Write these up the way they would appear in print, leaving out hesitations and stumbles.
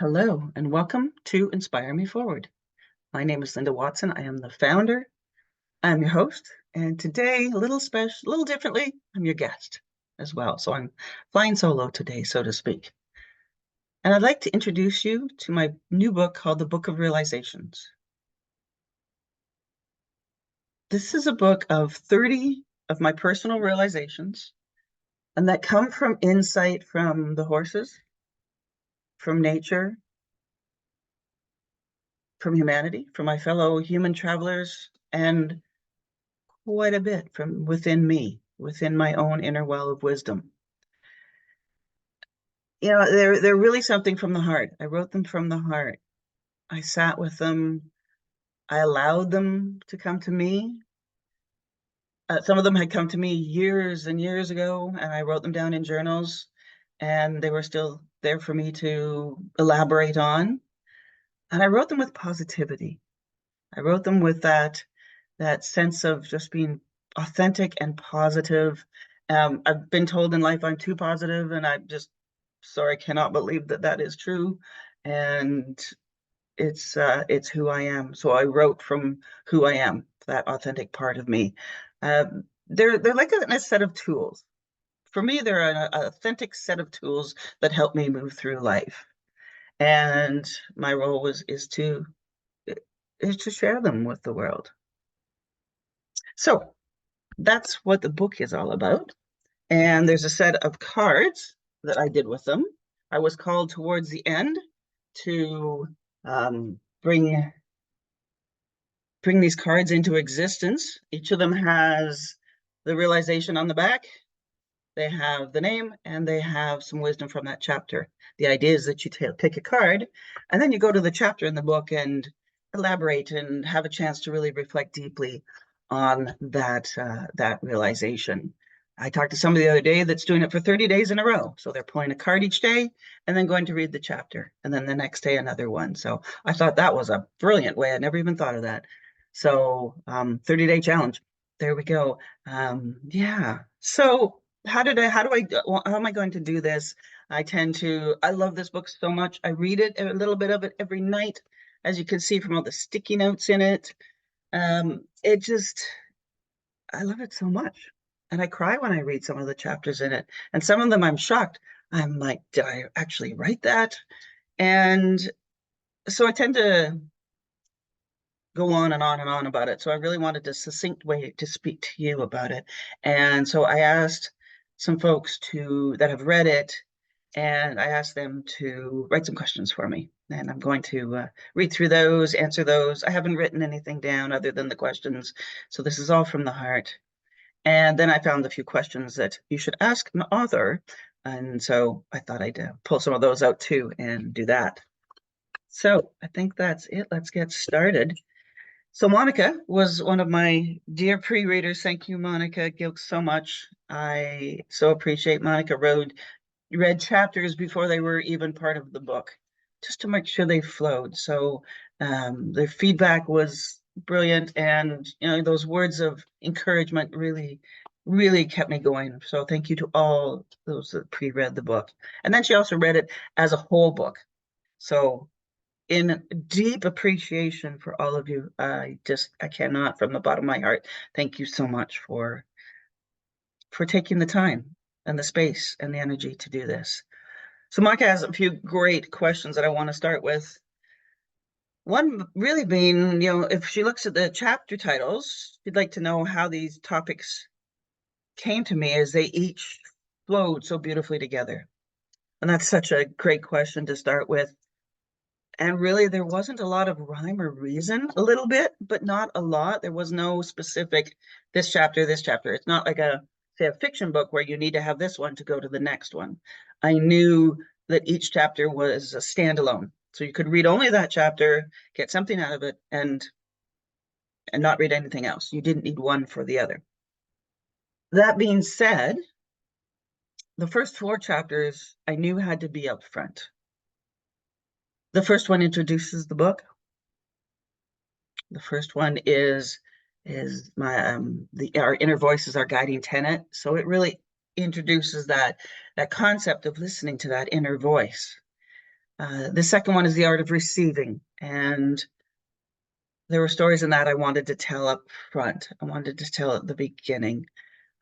Hello, and welcome to Inspire Me Forward. My name is Linda Watson. I am the founder. I'm your host, and today, a little special, a little differently, I'm your guest as well. So I'm flying solo today, so to speak. And I'd like to introduce you to my new book called The Book of Realizations. This is a book of 30 of my personal realizations, and that come from insight from the horses, from nature, from humanity, from my fellow human travelers, and quite a bit from within me, within my own inner well of wisdom. They're really something from the heart. I wrote them from the heart. I sat with them. I allowed them to come to me. Some of them had come to me years and years ago, and I wrote them down in journals, and they were still there for me to elaborate on. And I wrote them with positivity. I wrote them with that sense of just being authentic and positive. I've been told in life I'm too positive, and I'm just sorry, cannot believe that that is true. And it's who I am. So I wrote from who I am, that authentic part of me. They're like a set of tools. For me, they're an authentic set of tools that help me move through life. And my role is to share them with the world. So that's what the book is all about. And there's a set of cards that I did with them. I was called towards the end to bring these cards into existence. Each of them has the realization on the back. They have the name, and they have some wisdom from that chapter. The idea is that you pick a card, and then you go to the chapter in the book and elaborate and have a chance to really reflect deeply on that realization. I talked to somebody the other day that's doing it for 30 days in a row. So they're pulling a card each day and then going to read the chapter, and then the next day another one. So I thought that was a brilliant way. I never even thought of that. So 30-day challenge. There we go. Yeah. So how am I going to do this? I love this book so much. I read it, a little bit of it every night, as you can see from all the sticky notes in it. It just, I love it so much. And I cry when I read some of the chapters in it. And some of them I'm shocked. I'm like, did I actually write that? And so I tend to go on and on and on about it. So I really wanted a succinct way to speak to you about it. And so I asked some folks that have read it, and I asked them to write some questions for me. And I'm going to read through those, answer those. I haven't written anything down other than the questions. So this is all from the heart. And then I found a few questions that you should ask an author. And so I thought I'd pull some of those out too and do that. So I think that's it. Let's get started. So Monica was one of my dear pre-readers. Thank you, Monica Gilks, so much. I so appreciate Monica read chapters before they were even part of the book, just to make sure they flowed. So their feedback was brilliant, and those words of encouragement really, really kept me going. So thank you to all those that pre-read the book. And then she also read it as a whole book. So in deep appreciation for all of you, I cannot, from the bottom of my heart, thank you so much for taking the time and the space and the energy to do this. So Monica has a few great questions that I want to start with. One really being, if she looks at the chapter titles, she'd like to know how these topics came to me as they each flowed so beautifully together. And that's such a great question to start with. And really, there wasn't a lot of rhyme or reason, a little bit, but not a lot. There was no specific, this chapter, this chapter. It's not like say, a fiction book where you need to have this one to go to the next one. I knew that each chapter was a standalone. So you could read only that chapter, get something out of it, and not read anything else. You didn't need one for the other. That being said, the first 4 chapters I knew had to be up front. The first one introduces the book. The first one is my our inner voice is our guiding tenet. So it really introduces that concept of listening to that inner voice. The second one is The Art of Receiving. And there were stories in that I wanted to tell up front. I wanted to tell at the beginning.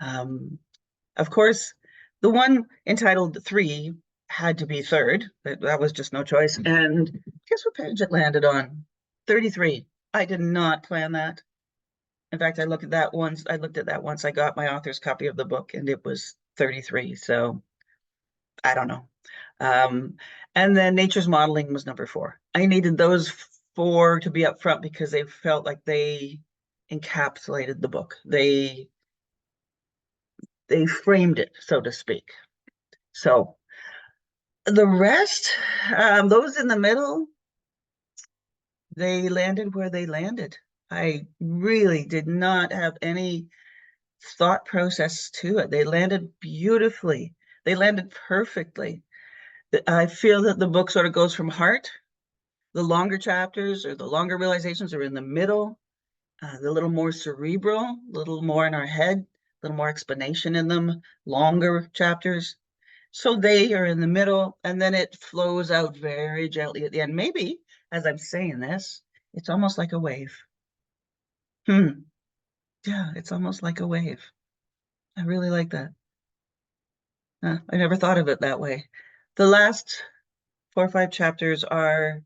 Um, of course, the one entitled Three had to be third. That was just no choice. And guess what page it landed on? 33. I did not plan that. In fact, I looked at that once. I looked at that once I got my author's copy of the book, and it was 33. So I don't know. Um, and then Nature's Modeling was number 4. I needed those 4 to be up front because they felt like they encapsulated the book. They framed it, so to speak. So the rest, those in the middle, they landed where they landed. I really did not have any thought process to it. They landed beautifully. They landed perfectly. I feel that the book sort of goes from heart. The longer chapters or the longer realizations are in the middle, the little more cerebral, a little more in our head, a little more explanation in them, longer chapters. So they are in the middle, and then it flows out very gently at the end. Maybe as I'm saying this, it's almost like a wave. Hmm. Yeah, it's almost like a wave. I really like that. I never thought of it that way. The last 4 or 5 chapters are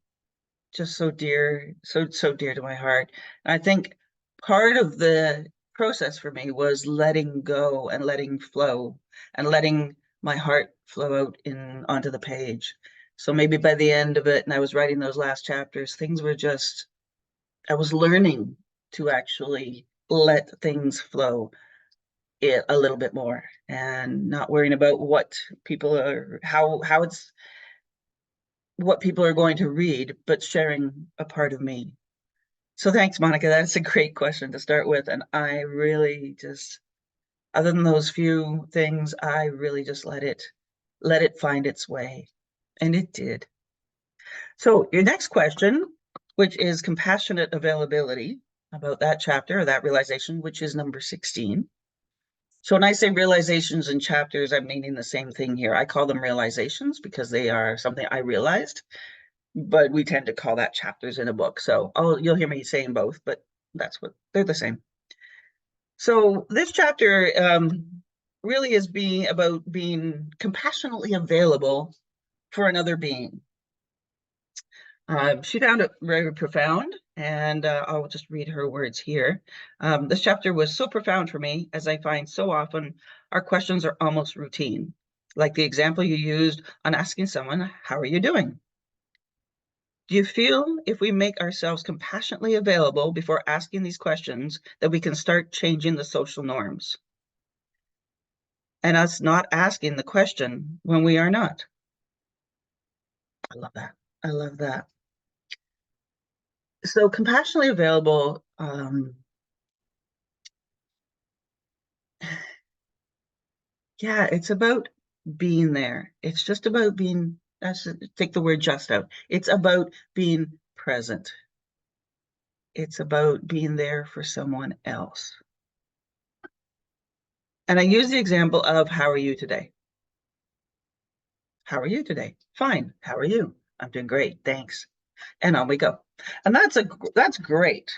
just so dear, so dear to my heart. And I think part of the process for me was letting go and letting flow and letting my heart flow out in onto the page. So maybe by the end of it, and I was writing those last chapters, things were just, I was learning to actually let things flow it a little bit more and not worrying about what people are, how it's what people are going to read, but sharing a part of me. So thanks, Monica. That's a great question to start with. And I really just, other than those few things, I really just let it find its way. And it did. So your next question, which is compassionate availability, about that chapter or that realization, which is number 16. So when I say realizations and chapters, I'm meaning the same thing here. I call them realizations because they are something I realized, but we tend to call that chapters in a book. So you'll hear me saying both, but that's what they're the same. So this chapter really is being about being compassionately available for another being. She found it very profound, and I'll just read her words here. This chapter was so profound for me, as I find so often our questions are almost routine, like the example you used on asking someone, "How are you doing?" Do you feel if we make ourselves compassionately available before asking these questions, that we can start changing the social norms? And us not asking the question when we are not. I love that. I love that. So compassionately available, yeah, it's about being there. It's just about being, take the word just out. It's about being present. It's about being there for someone else. And I use the example of, how are you today? How are you today? Fine. How are you? I'm doing great. Thanks. And on we go. And that's great.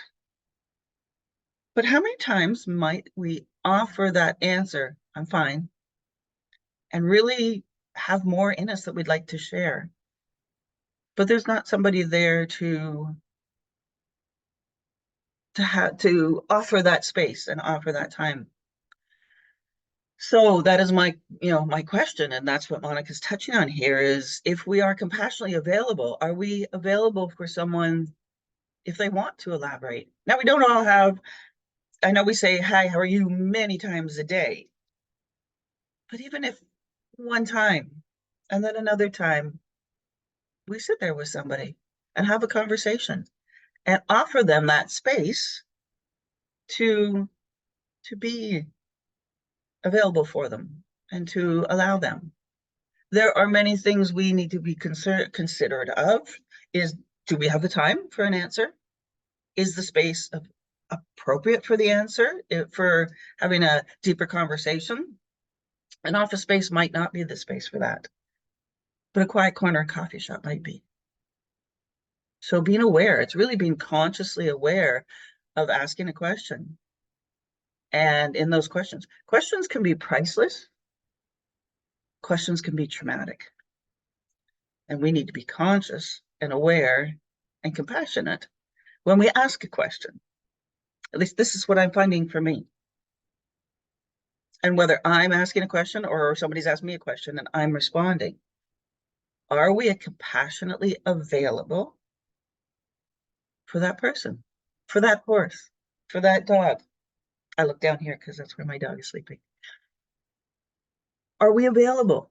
But how many times might we offer that answer, I'm fine, and really have more in us that we'd like to share? But there's not somebody there to offer that space and offer that time. So that is my question, and that's what Monica's touching on here is, if we are compassionately available, are we available for someone if they want to elaborate? Now, we don't all have, I know we say, "Hi, how are you?" many times a day, but even if one time and then another time, we sit there with somebody and have a conversation and offer them that space to to be available for them and to allow them. There are many things we need to be considerate of. Is, do we have the time for an answer? Is the space appropriate for the answer, for having a deeper conversation? An office space might not be the space for that. but a quiet corner coffee shop might be. So being aware, it's really being consciously aware of asking a question. And in those questions can be priceless, questions can be traumatic. And we need to be conscious and aware and compassionate when we ask a question. At least this is what I'm finding for me. And whether I'm asking a question or somebody's asking me a question and I'm responding, are we compassionately available for that person, for that horse, for that dog? I look down here because that's where my dog is sleeping. Are we available?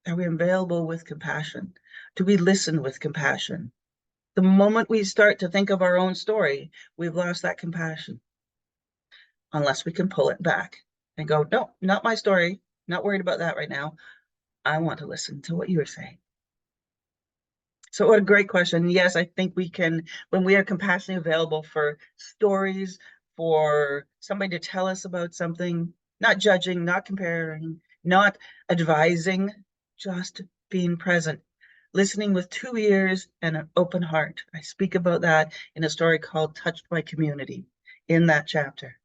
Are we available with compassion? Do we listen with compassion? The moment we start to think of our own story, we've lost that compassion. Unless we can pull it back and go, no, not my story. Not worried about that right now. I want to listen to what you're saying. So what a great question. Yes, I think we can, when we are compassionately available for stories, for somebody to tell us about something, not judging, not comparing, not advising, just being present, listening with 2 ears and an open heart. I speak about that in a story called Touched by Community in that chapter.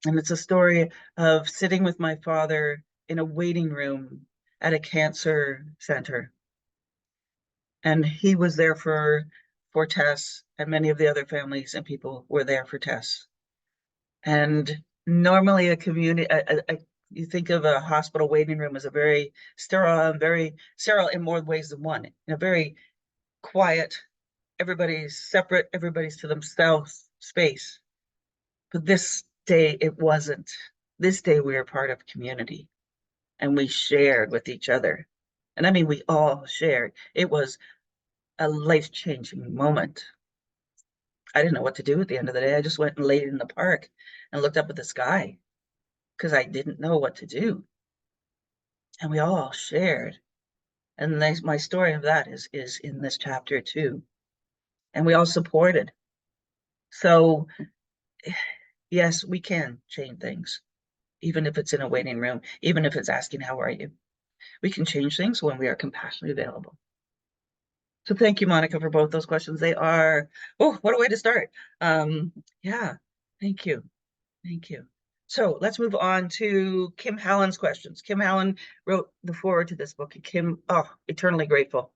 And it's a story of sitting with my father in a waiting room at a cancer center. And he was there for Tess, and many of the other families and people were there for Tess. And normally a community, you think of a hospital waiting room as a very sterile in more ways than one, in a very quiet, everybody's separate, everybody's to themselves space. But this day it wasn't. This day we were part of community and we shared with each other. And I mean, we all shared. It was a life-changing moment. I didn't know what to do at the end of the day. I just went and laid in the park and looked up at the sky because I didn't know what to do. And we all shared. And my story of that is in this chapter too. And we all supported. So yes, we can change things, even if it's in a waiting room, even if it's asking, how are you? We can change things when we are compassionately available. So thank you, Monica, for both those questions. They are, oh, what a way to start. Yeah, thank you. Thank you. So let's move on to Kim Hallen's questions. Kim Hallen wrote the foreword to this book. Kim, oh, eternally grateful.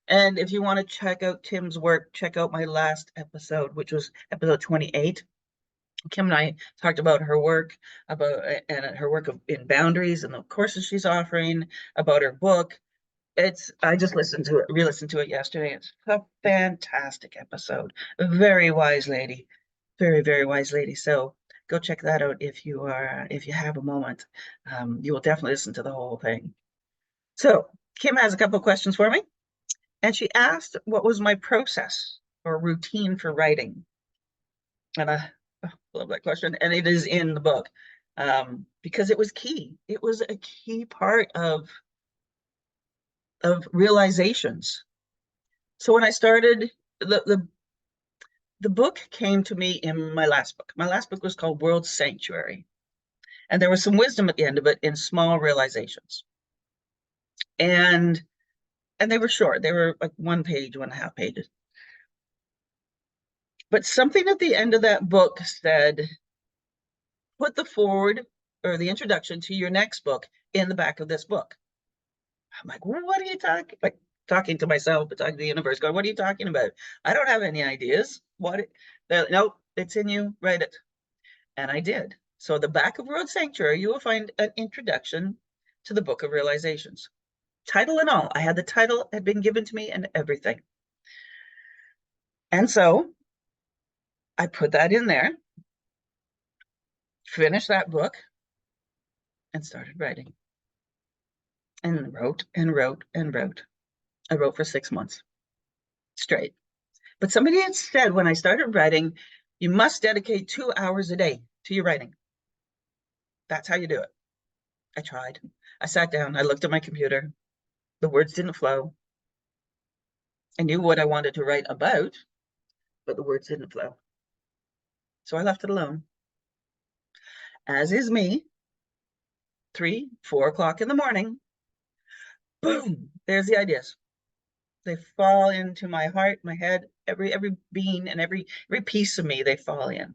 And if you want to check out Kim's work, check out my last episode, which was episode 28. Kim and I talked about her work, in boundaries and the courses she's offering, about her book. I just listened to it, re-listened to it yesterday. It's a fantastic episode. A very wise lady, very, very wise lady. So go check that out if you have a moment. You will definitely listen to the whole thing. So Kim has a couple of questions for me. And she asked what was my process or routine for writing. And I love that question. And it is in the book because it was key. It was a key part of realizations. So when I started, the book came to me in my last book. My last book was called World Sanctuary. And there was some wisdom at the end of it in small realizations. And they were short. They were like 1 page, 1.5 pages. But something at the end of that book said, put the forward or the introduction to your next book in the back of this book. I'm like, well, what are you talking? Like talking to myself, but talking to the universe, going, what are you talking about? I don't have any ideas. No, it's in you, write it. And I did. So the back of World Sanctuary, you will find an introduction to the Book of Realizations. Title and all. I had the title had been given to me and everything. And so I put that in there, finished that book, and started writing. And wrote and wrote and wrote. I wrote for 6 months straight. But somebody had said when I started writing, you must dedicate 2 hours a day to your writing. That's how you do it. I tried. I sat down, I looked at my computer. The words didn't flow. I knew what I wanted to write about, but the words didn't flow. So I left it alone. As is me, 3, 4 o'clock in the morning, boom, there's the ideas. They fall into my heart, my head, every being and every piece of me, they fall in.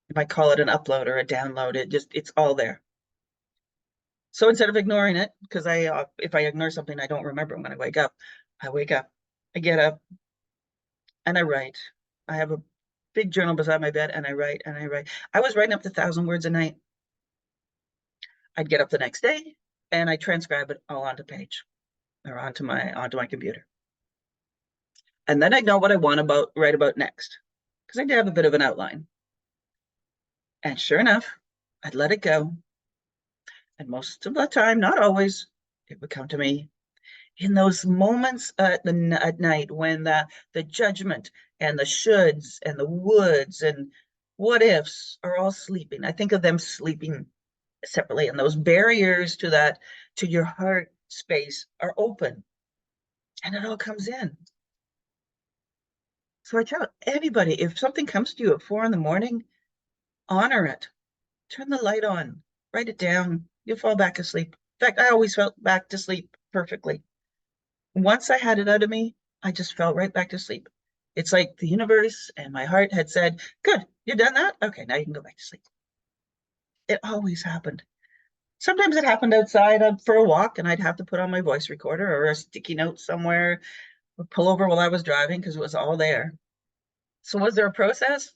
If I call it an upload or a download, it's all there. So instead of ignoring it, because if I ignore something, I don't remember when I wake up. I wake up, I get up, and I write. I have a big journal beside my bed, and I write and I write. I was writing up to 1,000 words a night. I'd get up the next day, and I transcribe it all onto page or onto my computer. And then I'd know what I want about write about next, because I did have a bit of an outline. And sure enough, I'd let it go. And most of the time, not always, it would come to me in those moments at night when the judgment and the shoulds and the woulds and what ifs are all sleeping. I think of them sleeping separately, and those barriers to your heart space are open, and it all comes in. So I tell anybody, if something comes to you at 4 in the morning, honor it. Turn the light on, write it down. You'll fall back asleep. In fact, I always fell back to sleep perfectly. Once I had it out of me, I just fell right back to sleep. It's like the universe and my heart had said, good, you've done that? Okay, now you can go back to sleep. It always happened. Sometimes it happened outside for a walk, and I'd have to put on my voice recorder or a sticky note somewhere, or pull over while I was driving because it was all there. So was there a process?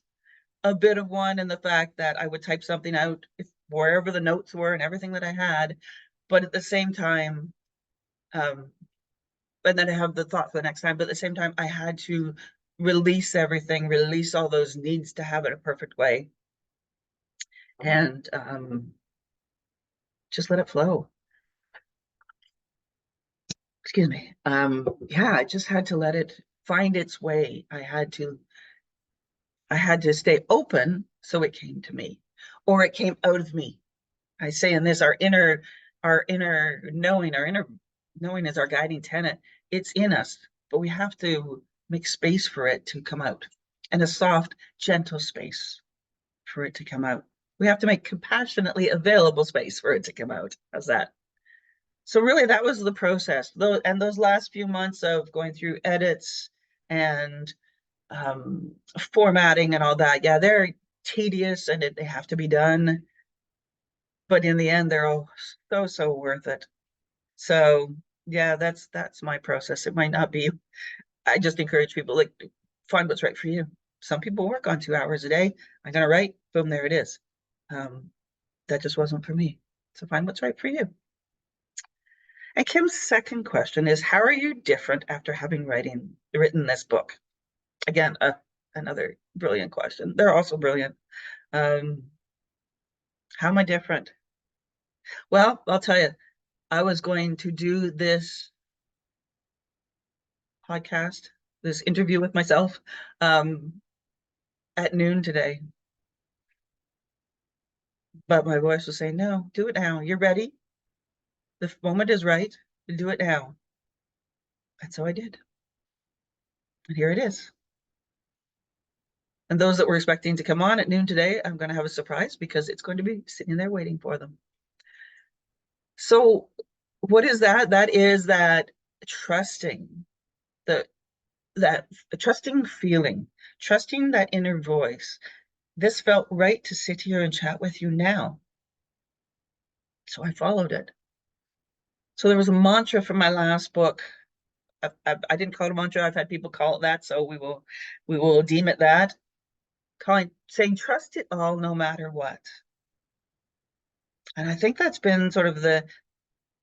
A bit of one in the fact that I would type something out wherever the notes were and everything that I had, but at the same time, and then I have the thought for the next time, but at the same time, I had to release everything, release all those needs to have it a perfect way, and just let it flow. Excuse me. Yeah, I just had to let it find its way. I had to stay open so it came to me, or it came out of me. I say in this, our inner knowing is our guiding tenet. It's in us, but we have to make space for it to come out, and a soft, gentle space for it to come out. We have to make compassionately available space for it to come out. How's that? So really, that was the process. Those last few months of going through edits and formatting and all that, yeah, they're tedious and they have to be done. But in the end, they're all so worth it. So yeah, that's my process. It might not be. I just encourage people, like, find what's right for you. Some people work on 2 hours a day. I'm gonna write, boom, there it is. That just wasn't for me. So find what's right for you. And Kim's second question is, how are you different after having written this book? Again, another brilliant question. They're also brilliant. How am I different? Well, I'll tell you, I was going to do this podcast, this interview with myself, at noon today. But my voice was saying, no, do it now. You're ready. The moment is right. Do it now. And so I did. And here it is. And those that were expecting to come on at noon today, I'm going to have a surprise because it's going to be sitting there waiting for them. So what is that? That is that trusting, that trusting feeling, trusting that inner voice. This felt right to sit here and chat with you now. So I followed it. So there was a mantra from my last book. I didn't call it a mantra. I've had people call it that, so we will deem it that. Saying trust it all, no matter what. And I think that's been sort of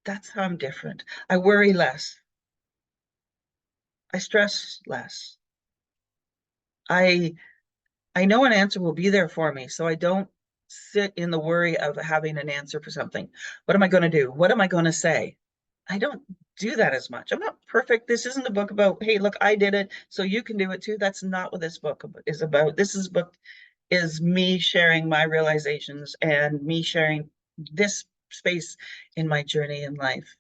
that's how I'm different. I worry less. I stress less. I know an answer will be there for me, so I don't sit in the worry of having an answer for something. What am I going to do? What am I going to say? I don't do that as much. I'm not perfect. This isn't a book about, hey, look, I did it, so you can do it too. That's not what this book is about. This book is me sharing my realizations and me sharing this space in my journey in life.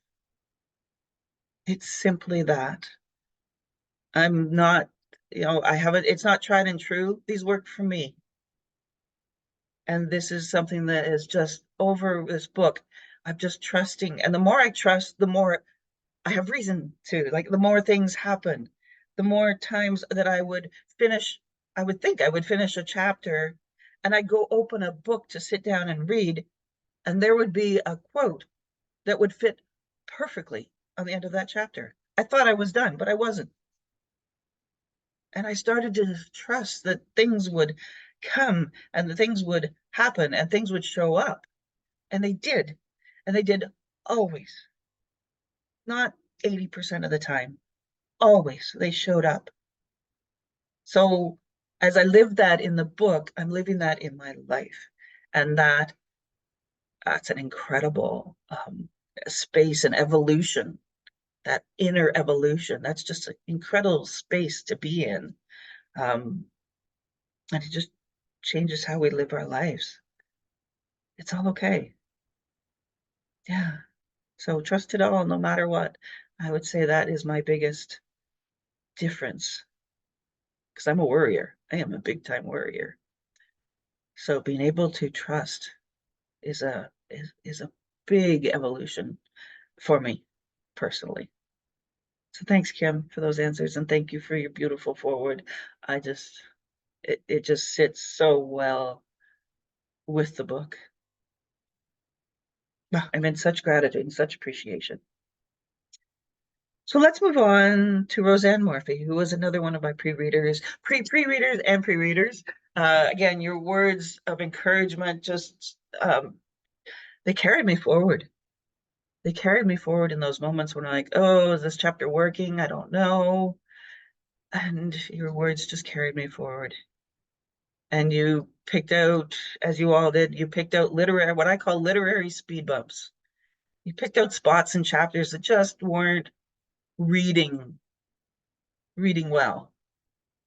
It's simply that. I'm not, I haven't, it's not tried and true. These work for me. And this is something that is just over this book. I'm just trusting. And the more I trust, the more I have reason to. Like the more things happen, the more times that I would think I would finish a chapter and I'd go open a book to sit down and read, and there would be a quote that would fit perfectly on the end of that chapter. I thought I was done, but I wasn't. And I started to trust that things would come and that things would happen and things would show up. And they did. And they did always, not 80% of the time, always they showed up. So as I lived that in the book, I'm living that in my life. And that's an incredible space and evolution, that inner evolution. That's just an incredible space to be in. Um, and it just changes how we live our lives. It's all okay. Yeah. So trust it all, no matter what. I would say that is my biggest difference because I'm a worrier. I am a big time worrier. So being able to trust is a big evolution for me personally. So thanks, Kim, for those answers, and thank you for your beautiful forward. I just it just sits so well with the book. I'm in such gratitude and such appreciation. So let's move on to Roseanne Morphy, who was another one of my pre-readers, pre-readers and pre-readers. Again, your words of encouragement just they carried me forward. They carried me forward in those moments when I'm like, oh, is this chapter working? I don't know. And your words just carried me forward. And you picked out, as you all did, you picked out literary, what I call literary speed bumps. You picked out spots and chapters that just weren't reading well.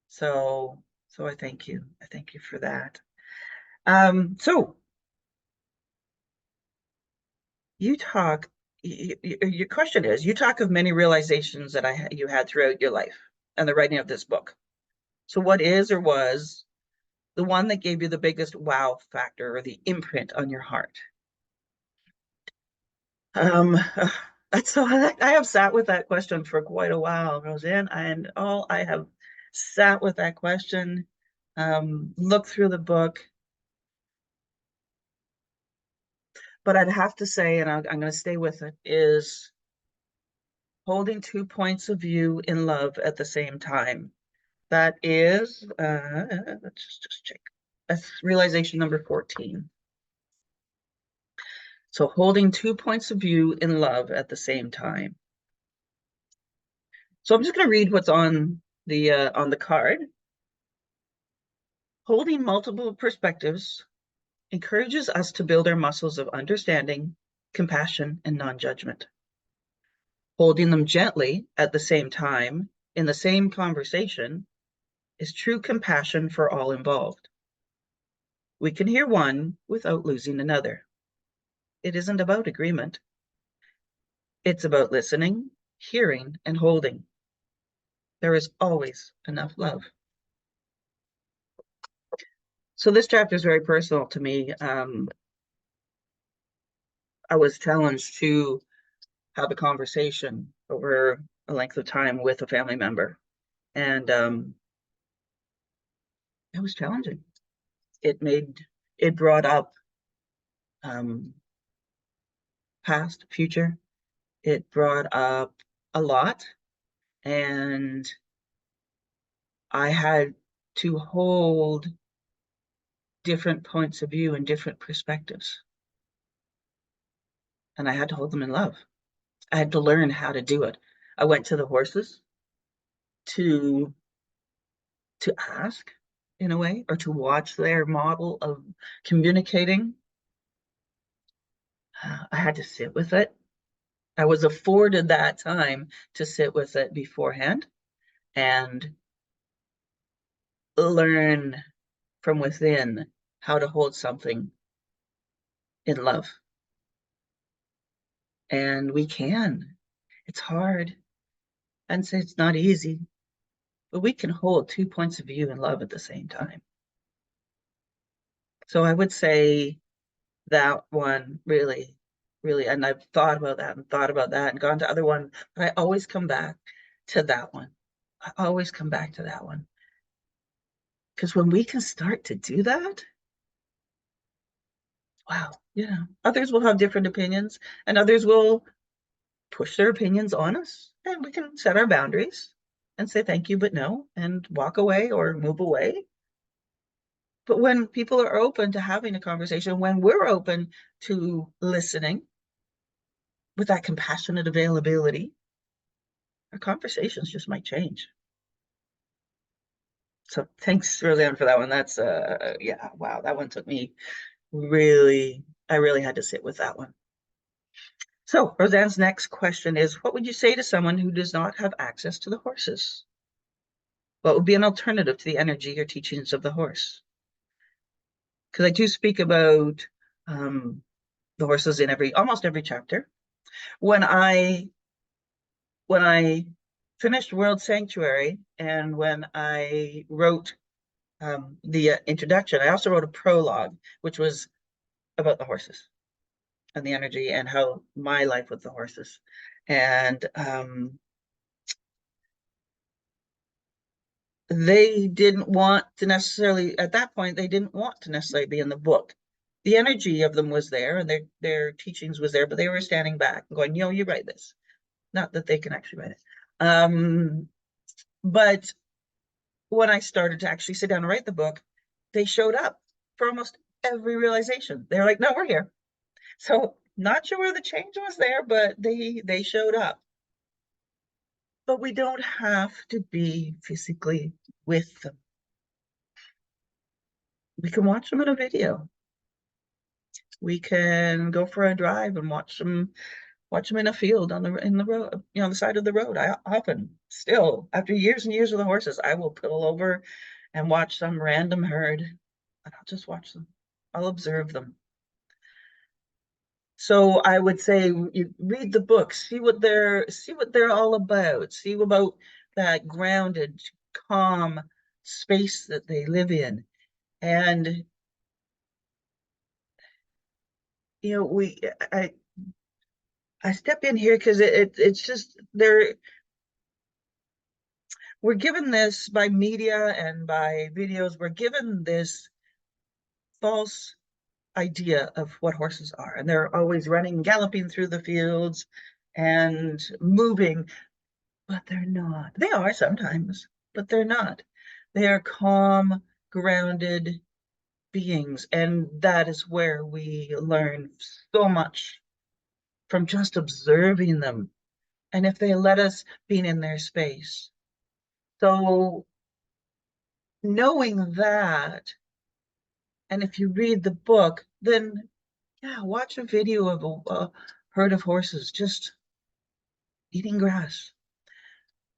So I thank you. I thank you for that. So you talk. Your question is: you talk of many realizations that you had throughout your life and the writing of this book. So what is or was the one that gave you the biggest wow factor or the imprint on your heart? Um, so I have sat with that question for quite a while, Roseanne, and all I have sat with that question, looked through the book, but I'd have to say, and I'm going to stay with it, is holding two points of view in love at the same time. That is, let's just check. That's realization number 14. So holding two points of view in love at the same time. So I'm just going to read what's on the card. Holding multiple perspectives encourages us to build our muscles of understanding, compassion, and non-judgment. Holding them gently at the same time in the same conversation is true compassion for all involved. We can hear one without losing another. It isn't about agreement. It's about listening, hearing, and holding. There is always enough love. So this chapter is very personal to me. I was challenged to have a conversation over a length of time with a family member, and it was challenging. It brought up um, past, future. It brought up a lot, and I had to hold different points of view and different perspectives, and I had to hold them in love. I had to learn how to do it. I went to the horses to ask in a way, or to watch their model of communicating. I had to sit with it. I was afforded that time to sit with it beforehand and learn from within how to hold something in love. And we can. It's hard. And so it's not easy, but we can hold two points of view in love at the same time. So I would say that one really really, and I've thought about that and thought about that and gone to other ones, but I always come back to that one. I always come back to that one. Because when we can start to do that, wow, others will have different opinions and others will push their opinions on us, and we can set our boundaries and say thank you, but no, and walk away or move away. But when people are open to having a conversation, when we're open to listening with that compassionate availability, our conversations just might change. So thanks, Roseanne, for that one. That's yeah, wow, that one took me really, I really had to sit with that one. So Roseanne's next question is, what would you say to someone who does not have access to the horses? What would be an alternative to the energy or teachings of the horse? Because I do speak about the horses in almost every chapter. When I finished World Sanctuary and when I wrote the introduction, I also wrote a prologue, which was about the horses and the energy and how my life with the horses. And they didn't want to necessarily, at that point, they didn't want to necessarily be in the book. The energy of them was there and their teachings was there, but they were standing back and going, you write this. Not that they can actually write it. But when I started to actually sit down and write the book, they showed up for almost every realization. They were like, no, we're here. So not sure where the change was there, but they showed up. But we don't have to be physically with them. We can watch them in a video. We can go for a drive and watch them in a field in the road, the side of the road. I often still, after years and years of the horses, I will pull over and watch some random herd, and I'll just watch them. I'll observe them. So I would say you read the book, see what they're all about, see about that grounded, calm space that they live in. And I step in here because it's just we're given this by media and by videos, we're given this false idea of what horses are. And they're always running, galloping through the fields and moving, but they're not. They are sometimes, but they're not. They are calm, grounded beings. And that is where we learn so much from just observing them. And if they let us be in their space. So knowing that, and if you read the book, then yeah, watch a video of a herd of horses just eating grass.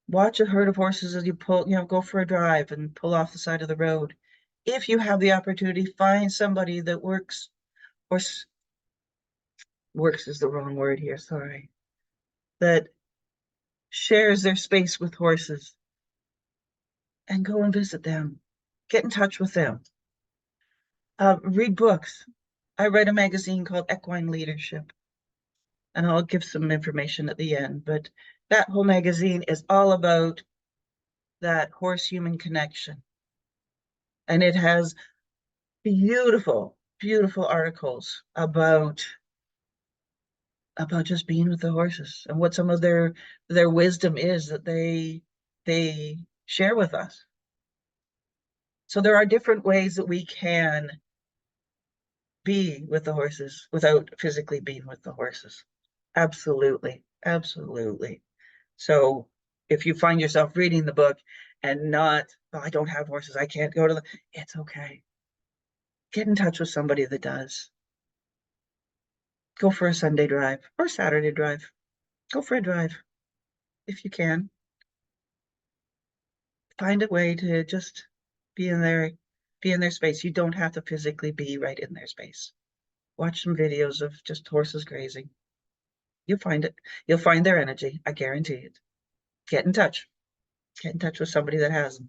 Watch a herd of horses as you go for a drive and pull off the side of the road. If you have the opportunity, find somebody that works, or works is the wrong word here, sorry, that shares their space with horses, and go and visit them. Get in touch with them. Read books. I read a magazine called Equine Leadership, and I'll give some information at the end, but that whole magazine is all about that horse-human connection. And it has beautiful, beautiful articles about just being with the horses and what some of their wisdom is that they share with us. So there are different ways that we can be with the horses without physically being with the horses. Absolutely, absolutely. So if you find yourself reading the book and not, well, I don't have horses, I can't go to it's okay. Get in touch with somebody that does. Go for a Sunday drive or Saturday drive. Go for a drive if you can. Find a way to just be in their space. You don't have to physically be right in their space. Watch some videos of just horses grazing. You'll find it. You'll find their energy. I guarantee it. Get in touch. Get in touch with somebody that has them.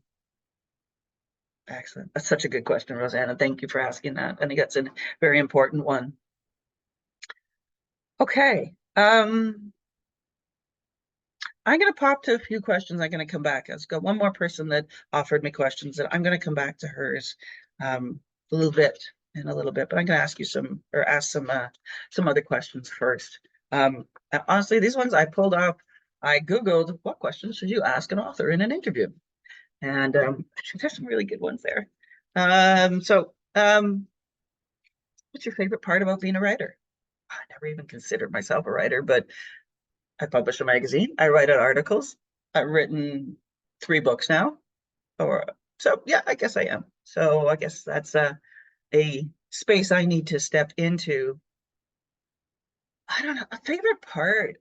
Excellent. That's such a good question, Rosanna. Thank you for asking that. I think that's a very important one. Okay. I'm going to pop to a few questions. I'm going to come back. I've got one more person that offered me questions, and I'm going to come back to hers um, a little bit in a little bit. But I'm going to ask you some or ask some other questions first. Honestly, these ones I pulled off. I Googled what questions should you ask an author in an interview, and actually, there's some really good ones there. What's your favorite part about being a writer? I never even considered myself a writer, but I publish a magazine. I write articles. I've written 3 books now, or so. Yeah, I guess I am. So I guess that's a space I need to step into. I don't know. A favorite part.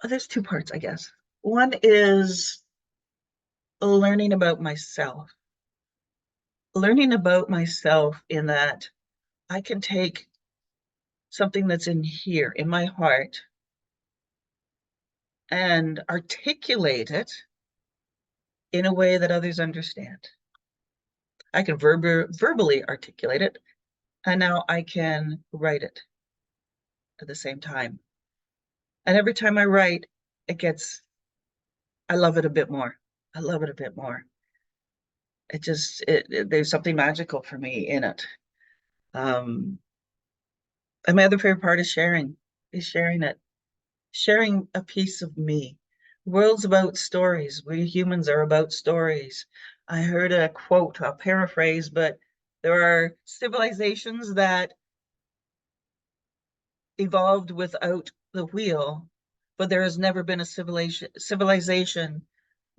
There's 2 parts, I guess. One is learning about myself. Learning about myself in that I can take something that's in here in my heart and articulate it in a way that others understand. I can verbally articulate it, and now I can write it at the same time. And every time I write, I love it a bit more. I love it a bit more. There's something magical for me in it. Um, and my other favorite part is sharing it, sharing a piece of me. World's about stories. We humans are about stories. I heard a quote, I'll paraphrase, but there are civilizations that evolved without the wheel, but there has never been a civilization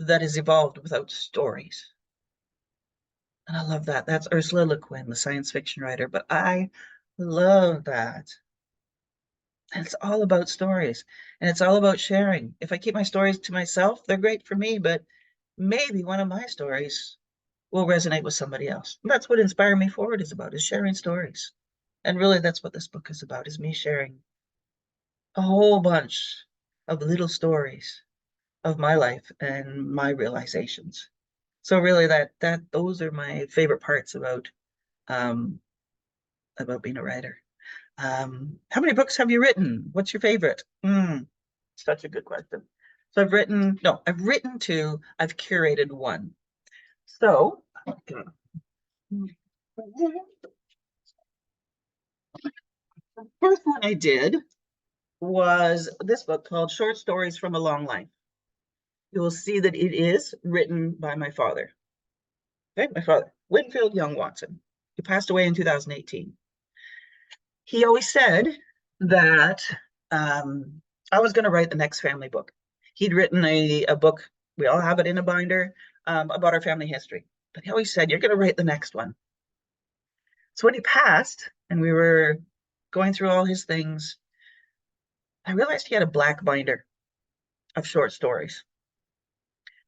that has evolved without stories. And I love that. That's Ursula Le Guin, the science fiction writer, but I love that. And it's all about stories and it's all about sharing. If I keep my stories to myself, they're great for me, but maybe one of my stories will resonate with somebody else. And that's what Inspire Me Forward is about, is sharing stories. And really that's what this book is about, is me sharing a whole bunch of little stories of my life and my realizations. So really that those are my favorite parts um about being a writer. How many books have you written? What's your favorite? Such a good question. So I've written 2, I've curated 1. So the first one I did was this book called Short Stories from a Long Life. You will see that it is written by my father. Okay, my father, Winfield Young Watson. He passed away in 2018. He always said that I was going to write the next family book. He'd written a book, we all have it in a binder, about our family history. But he always said, you're going to write the next one. So when he passed and we were going through all his things, I realized he had a black binder of short stories.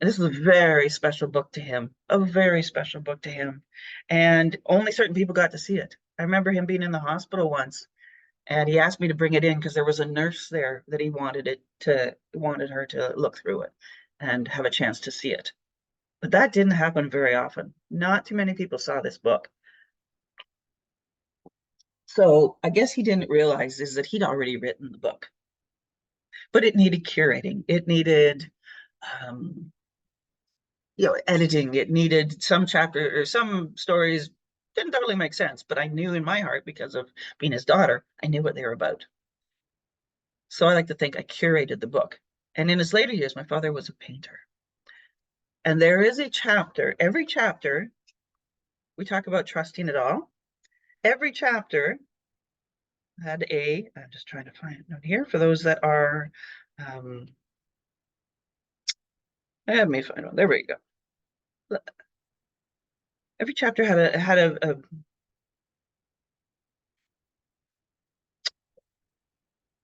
And this was a very special book to him, a very special book to him. And only certain people got to see it. I remember him being in the hospital once and he asked me to bring it in because there was a nurse there that he wanted her to look through it and have a chance to see it. But that didn't happen very often. Not too many people saw this book. So I guess he didn't realize is that he'd already written the book, but it needed curating. It needed um, editing. It needed some chapter or some stories didn't totally make sense, but I knew in my heart because of being his daughter, I knew what they were about. So I like to think I curated the book. And in his later years, my father was a painter. And there is a chapter, every chapter, we talk about trusting it all. Every chapter I'm just trying to find it here for those that are, let me find one. There we go. Every chapter had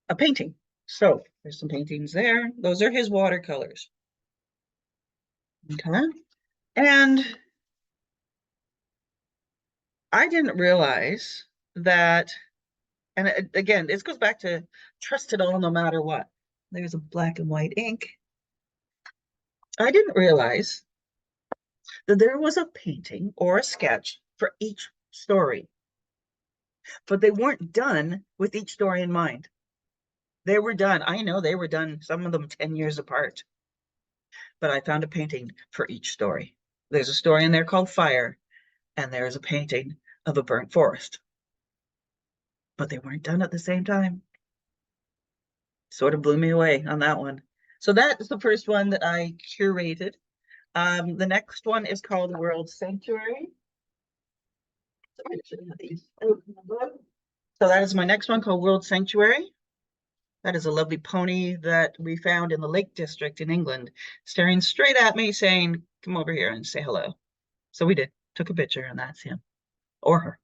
a painting. So there's some paintings there. Those are his watercolors. Okay. And I didn't realize that, and again, this goes back to trust it all no matter what. There's a black and white ink. I didn't realize that there was a painting or a sketch for each story. but they weren't done with each story in mind. They were done. I know they were done, some of them 10 years apart, but I found a painting for each story. There's a story in there called Fire, and there's a painting of a burnt forest, but they weren't done at the same time. Sort of blew me away on that one. So that is the first one that I curated. The next one is called World Sanctuary. So that is my next one, called World Sanctuary. That is a lovely pony that we found in the Lake District in England, staring straight at me, saying, "Come over here and say hello." So we did, took a picture, and that's him or her.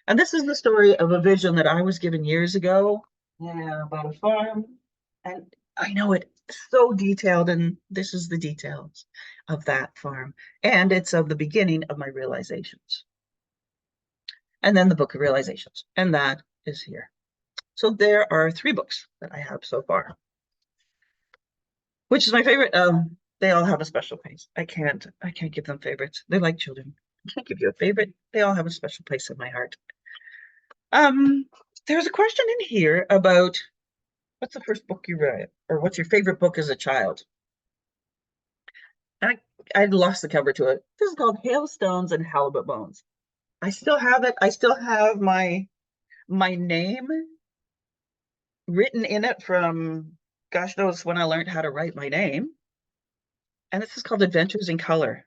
And this is the story of a vision that I was given years ago, about a farm. And I know it so detailed, and this is the details of that farm. And it's of the beginning of my realizations. And then the Book of Realizations. And that is here. So there are 3 books that I have so far. Which is my favorite? They all have a special place. I can't give them favorites. They're like children. I can't give you a favorite. They all have a special place in my heart. There's a question in here about what's the first book you read, or what's your favorite book as a child? And I lost the cover to it. This is called Hailstones and Halibut Bones. I still have it. I still have my name written in it from gosh knows when I learned how to write my name. And this is called Adventures in Color.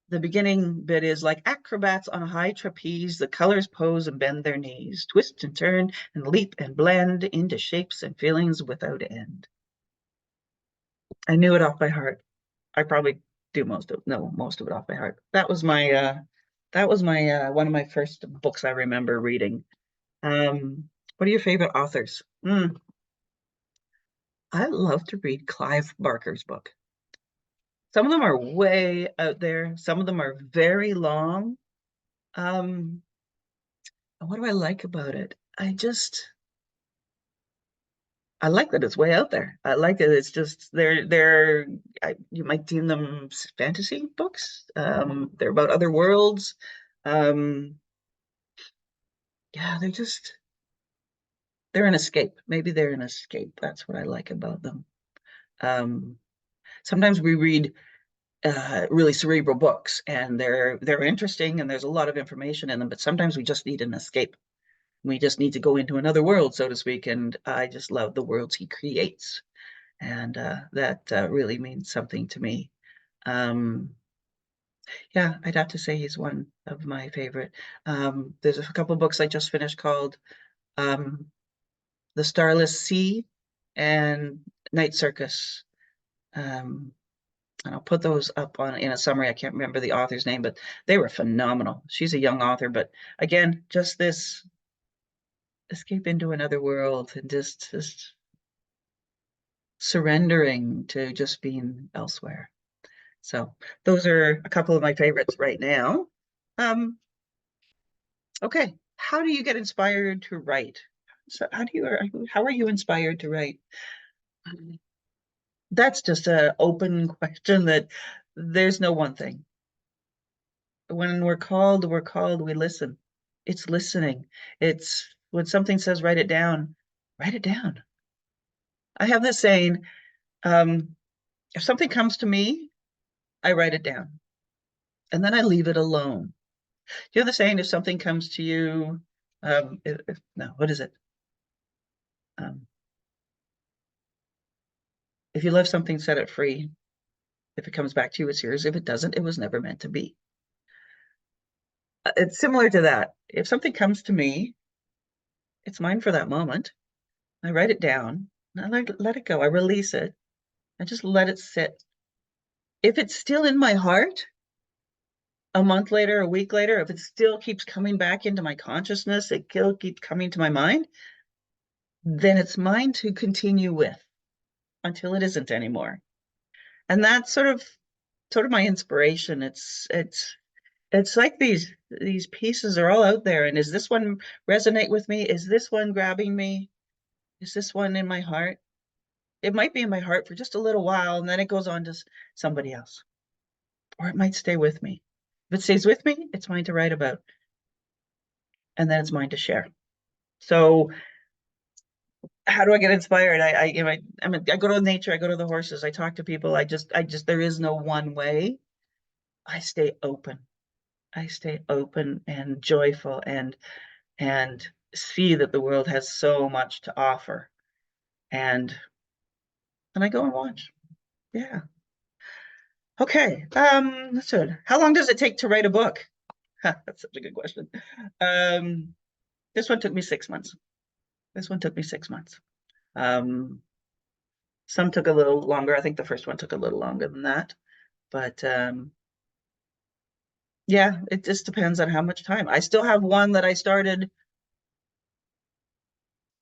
The beginning bit is like acrobats on a high trapeze, the colors pose and bend their knees, twist and turn and leap and blend into shapes and feelings without end. I knew it off by heart. I probably do most of it off by heart. That was my one of my first books I remember reading. What are your favorite authors? I love to read Clive Barker's book. Some of them are way out there. Some of them are very long. What do I like about it? I like that it's way out there. I like that it's just you might deem them fantasy books. They're about other worlds. Um, yeah, they're an escape. Maybe they're an escape. That's what I like about them. Um, Sometimes we read really cerebral books, and they're interesting, and there's a lot of information in them. But sometimes we just need an escape. We just need to go into another world, so to speak. And I just love the worlds he creates, and that really means something to me. Yeah, I'd have to say he's one of my favorite. There's a couple books I just finished called um, The Starless Sea and Night Circus. Um, and I'll put those up in a summary. I can't remember the author's name, but they were phenomenal. She's a young author, but again, just this escape into another world and just surrendering to just being elsewhere. So those are a couple of my favorites right now. Um, okay, how do you get inspired to write? So how are you inspired to write? That's just an open question that there's no one thing. When we're called, we listen. It's listening. It's when something says write it down, write it down. I have this saying, if something comes to me, I write it down and then I leave it alone. Do you have the saying, if something comes to you, no, what is it? Um, if you love something, set it free. If it comes back to you, it's yours. If it doesn't, it was never meant to be. It's similar to that. If something comes to me, it's mine for that moment. I write it down and I let it go. I release it. I just let it sit. If it's still in my heart, a month later, a week later, if it still keeps coming back into my consciousness, it still keeps coming to my mind, then it's mine to continue with until it isn't anymore. And that's sort of my inspiration. It's like these pieces are all out there. And is this one resonate with me? Is this one grabbing me? Is this one in my heart? It might be in my heart for just a little while, and then it goes on to somebody else. Or it might stay with me. If it stays with me, it's mine to write about, and then it's mine to share. So how do I get inspired? I go to nature, I go to the horses, I talk to people. There is no one way. I stay open. I stay open and joyful and see that the world has so much to offer. And I go and watch. Yeah. Okay. So how long does it take to write a book? That's such a good question. Um, this one took me 6 months. This one took me 6 months. Um, some took a little longer. I think the first one took a little longer than that. But yeah, it just depends on how much time. I still have one that I started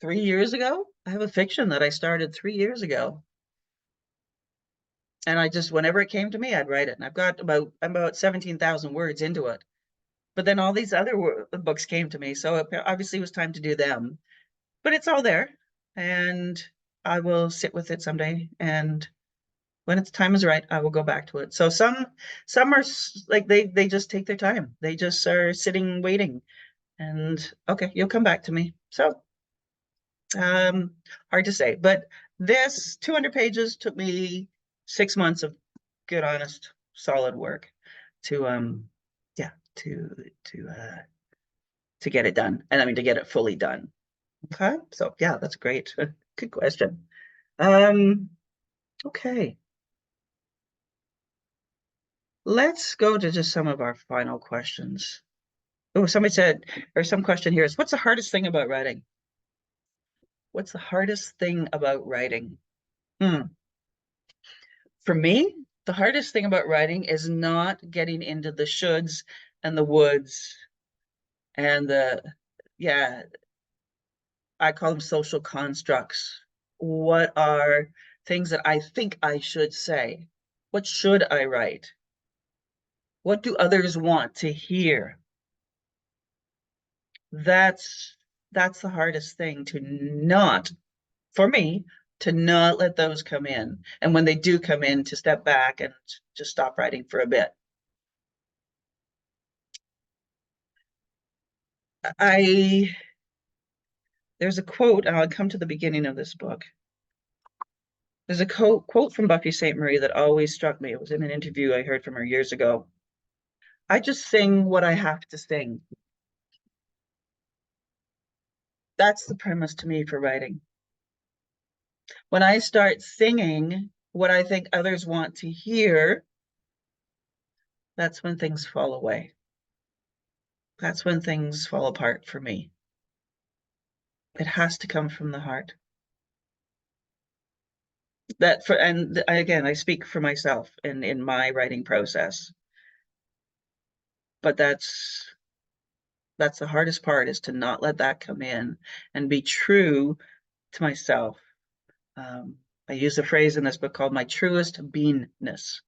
3 years ago. I have a fiction that I started 3 years ago. And I just, whenever it came to me, I'd write it. And I'm about 17,000 words into it. But then all these other books came to me. So it obviously was time to do them. But it's all there. And I will sit with it someday. And when its time is right, I will go back to it. So some are like they just take their time. They just are sitting waiting. And okay, you'll come back to me. So um hard to say. But this 200 pages took me 6 months of good, honest, solid work to yeah, to get it done. And I mean to get it fully done. Okay. So yeah, that's great. Good question. Um, okay. Let's go to just some of our final questions. Oh, somebody said, or some question here is, what's the hardest thing about writing? What's the hardest thing about writing? Hmm. For me, the hardest thing about writing is not getting into the shoulds and the woulds and yeah, I call them social constructs. What are things that I think I should say? What should I write? What do others want to hear? That's that's the hardest thing to not, for me, to not let those come in. And when they do come in, to step back and just stop writing for a bit. I There's a quote, and I'll come to the beginning of this book. There's a quote from Buffy St. Marie that always struck me. It was in an interview I heard from her years ago. I just sing what I have to sing. That's the premise to me for writing. When I start singing what I think others want to hear, that's when things fall away. That's when things fall apart for me. It has to come from the heart. And again, I speak for myself in my writing process. But that's the hardest part, is to not let that come in and be true to myself. I use a phrase in this book called my truest beingness.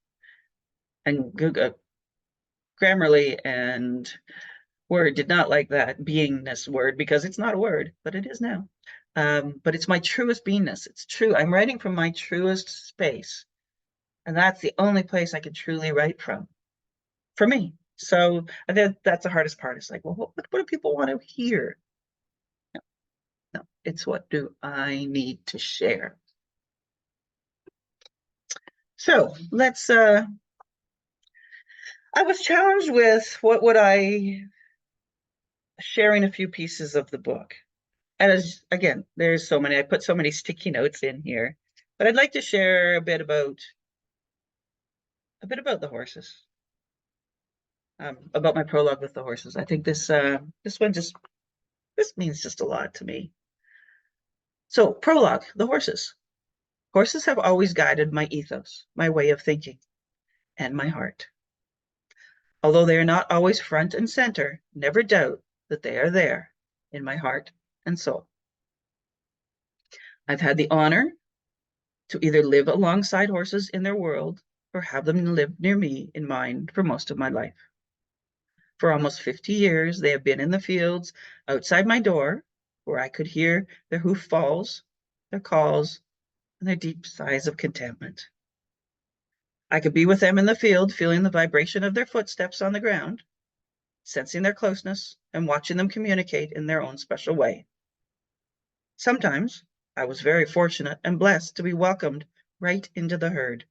And Google, Grammarly and Word did not like that beingness word because it's not a word, but it is now. But it's my truest beingness. It's true. I'm writing from my truest space. And that's the only place I can truly write from for me. So I think that's the hardest part. It's like, well, what do people want to hear? No, no, it's what do I need to share? So let's I was challenged with what would I sharing a few pieces of the book. And as again, there's so many, I put so many sticky notes in here, but I'd like to share a bit about the horses, about my prologue with the horses. I think this one just this means just a lot to me. So prologue, the horses. Horses have always guided my ethos, my way of thinking, and my heart. Although they are not always front and center, never doubt that they are there in my heart and soul. I've had the honor to either live alongside horses in their world or have them live near me in mine for most of my life. For almost 50 years, they have been in the fields outside my door, where I could hear their hoof falls, their calls, and their deep sighs of contentment. I could be with them in the field, feeling the vibration of their footsteps on the ground, sensing their closeness, and watching them communicate in their own special way. Sometimes I was very fortunate and blessed to be welcomed right into the herd,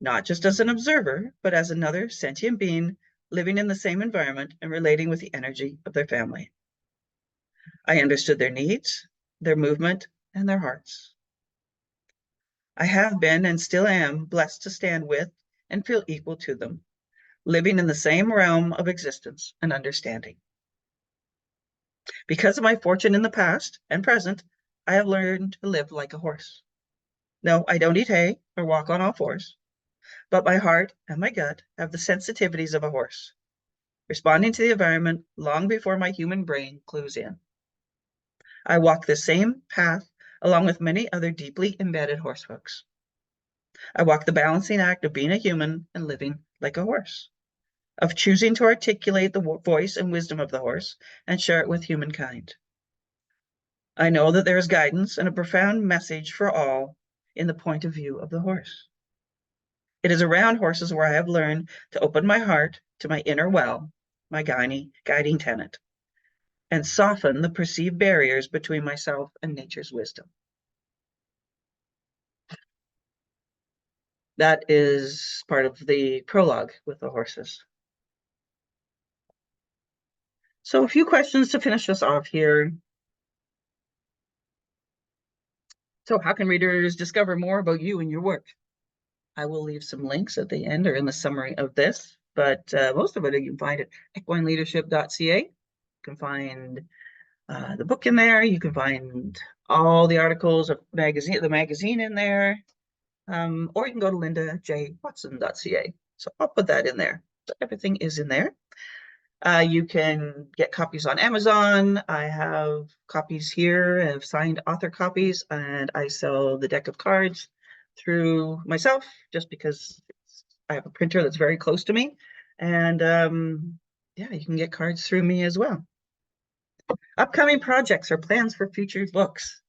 not just as an observer, but as another sentient being living in the same environment and relating with the energy of their family. I understood their needs, their movement, and their hearts. I have been and still am blessed to stand with and feel equal to them, living in the same realm of existence and understanding. Because of my fortune in the past and present, I have learned to live like a horse. No, I don't eat hay or walk on all fours, but my heart and my gut have the sensitivities of a horse, responding to the environment long before my human brain clues in. I walk the same path along with many other deeply embedded horse folks. I walk the balancing act of being a human and living like a horse, of choosing to articulate the voice and wisdom of the horse and share it with humankind. I know that there is guidance and a profound message for all in the point of view of the horse. It is around horses where I have learned to open my heart to my inner well, my guiding tenet, and soften the perceived barriers between myself and nature's wisdom. That is part of the prologue with the horses. So a few questions to finish us off here. So how can readers discover more about you and your work? I will leave some links at the end or in the summary of this, but most of it you can find at equineleadership.ca. You can find the book in there. You can find all the articles of the magazine in there, or you can go to lindajwatson.ca. So I'll put that in there. So everything is in there. You can get copies on Amazon. I have copies here of signed author copies, and I sell the deck of cards through myself just because I have a printer that's very close to me. And yeah, you can get cards through me as well. Upcoming projects or plans for future books.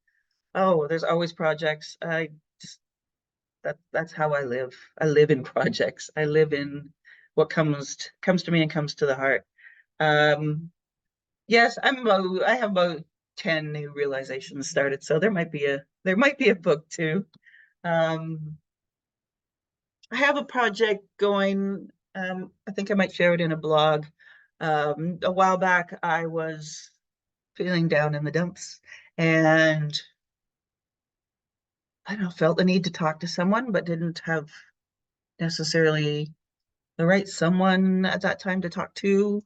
Oh, there's always projects. I just that's how I live. I live in projects. I live in what comes to me and comes to the heart. Um, yes, I have about 10 new realizations started, so there might be a book too. Um, I have a project going. I think I might share it in a blog. A while back, I was feeling down in the dumps, and I don't know, felt the need to talk to someone, but didn't have necessarily the right someone at that time to talk to,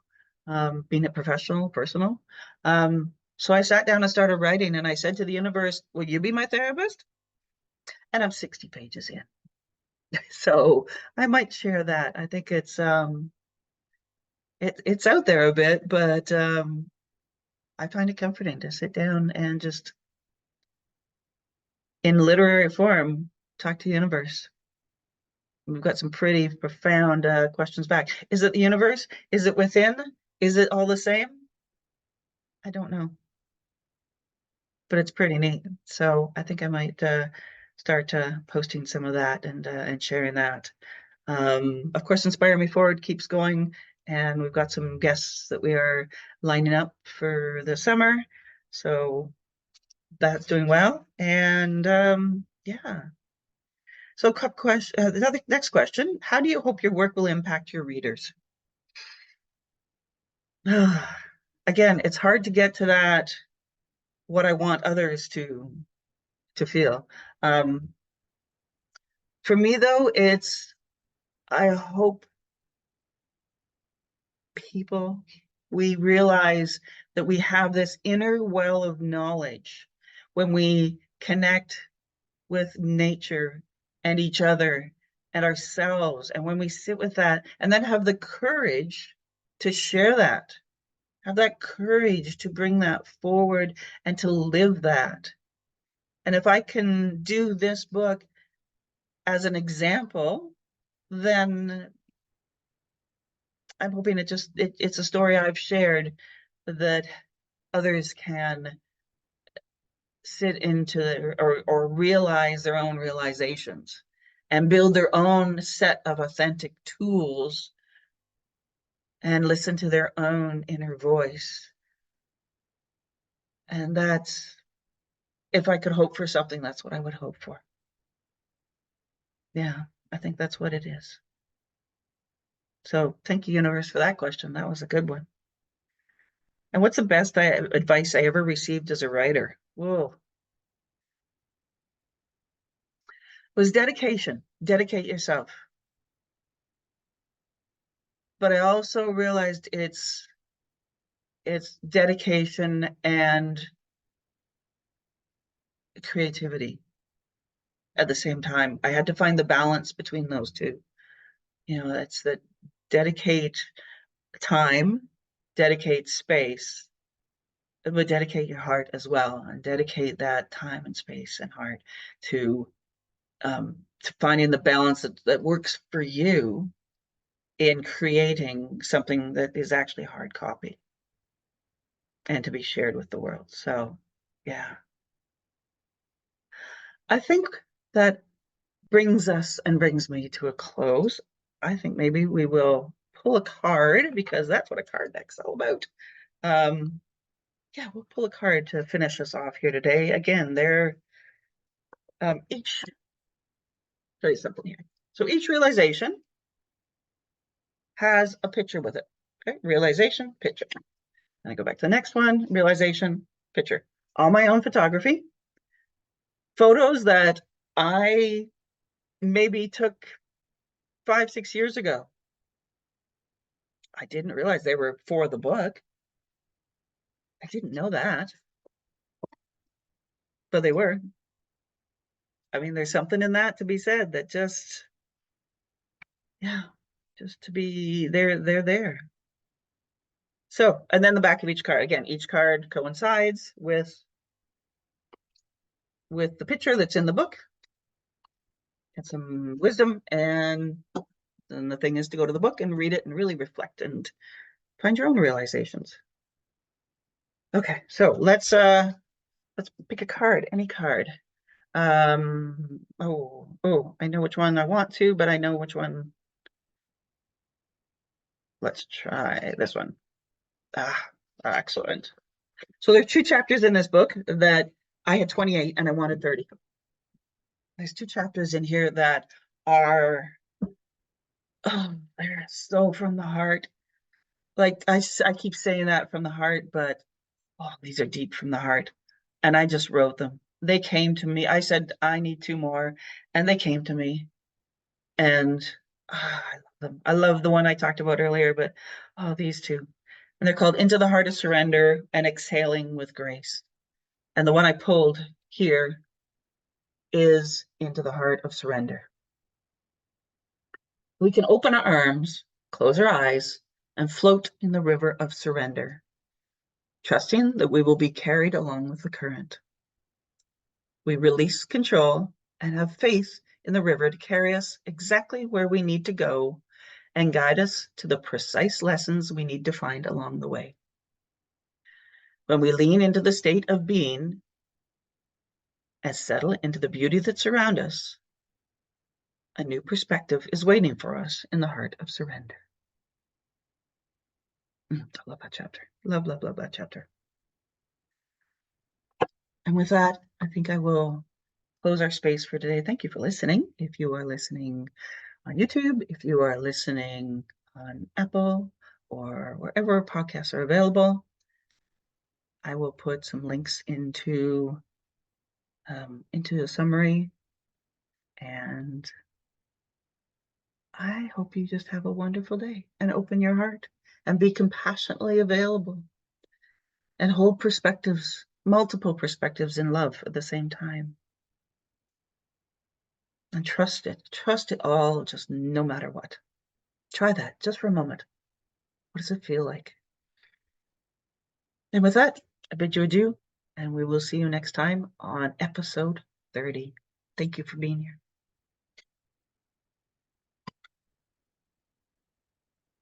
being it professional, personal. So I sat down and started writing, and I said to the universe, "Will you be my therapist?" And I'm 60 pages in. So I might share that. I think it's out there a bit, but I find it comforting to sit down and just in literary form talk to the universe. We've got some pretty profound questions back. Is it the universe? Is it within? Is it all the same? I don't know, but it's pretty neat. So I think I might start posting some of that and sharing that. Of course, Inspire Me Forward keeps going, and we've got some guests that we are lining up for the summer. So that's doing well. And yeah. So the next question, how do you hope your work will impact your readers? Again, it's hard to get to that, what I want others to feel. Um, for me though, I hope people, we realize that we have this inner well of knowledge when we connect with nature and each other and ourselves. And when we sit with that and then have the courage to share that, have that courage to bring that forward and to live that. And if I can do this book as an example, then I'm hoping it's a story I've shared that others can sit into or realize their own realizations. and build their own set of authentic tools and listen to their own inner voice. And that's, if I could hope for something, that's what I would hope for. Yeah, I think that's what it is. So thank you, universe, for that question. That was a good one. And what's the best advice I ever received as a writer? Whoa. Was dedication. Dedicate yourself. But I also realized it's dedication and creativity at the same time. I had to find the balance between those two. You know, that's that dedicate time, dedicate space, but dedicate your heart as well, and dedicate that time and space and heart to finding the balance that works for you in creating something that is actually hard copy and to be shared with the world. So, yeah, I think that brings me to a close. I think maybe we will pull a card because that's what a card deck's all about. Um, yeah, we'll pull a card to finish us off here today. Again, they're each very simple here. So each realization has a picture with it. Okay, realization, picture. And I go back to the next one, realization, picture. All my own photography, photos that I maybe took 5, 6 years ago. I didn't realize they were for the book. I didn't know that, but they were. I mean, there's something in that to be said that just, yeah, just to be there, they're there. So, and then the back of each card, again, each card coincides with the picture that's in the book and some wisdom. And then the thing is to go to the book and read it and really reflect and find your own realizations. Okay, so let's pick a card, any card. Oh, I know which one I want to, but I know which one. Let's try this one. Excellent. So there are 2 chapters in this book that I had 28 and I wanted 30. There's 2 chapters in here that are, oh, they're so from the heart. Like I keep saying that from the heart, but oh, these are deep from the heart. And I just wrote them. They came to me. I said, I need 2 more. And they came to me. And I love them. I love the one I talked about earlier, but oh, these 2. And they're called Into the Heart of Surrender and Exhaling with Grace. And the one I pulled here is Into the Heart of Surrender. We can open our arms, close our eyes, and float in the river of surrender, trusting that we will be carried along with the current. We release control and have faith in the river to carry us exactly where we need to go and guide us to the precise lessons we need to find along the way. When we lean into the state of being and settle into the beauty that surrounds us, a new perspective is waiting for us in the heart of surrender. I love that chapter. Love, love, love that chapter. And with that, I think I will close our space for today. Thank you for listening. If you are listening on YouTube, if you are listening on Apple or wherever podcasts are available, I will put some links into a summary. And I hope you just have a wonderful day and open your heart and be compassionately available and hold perspectives, multiple perspectives in love at the same time. And trust it all, just no matter what. Try that just for a moment. What does it feel like? And with that, I bid you adieu, and we will see you next time on episode 30. Thank you for being here.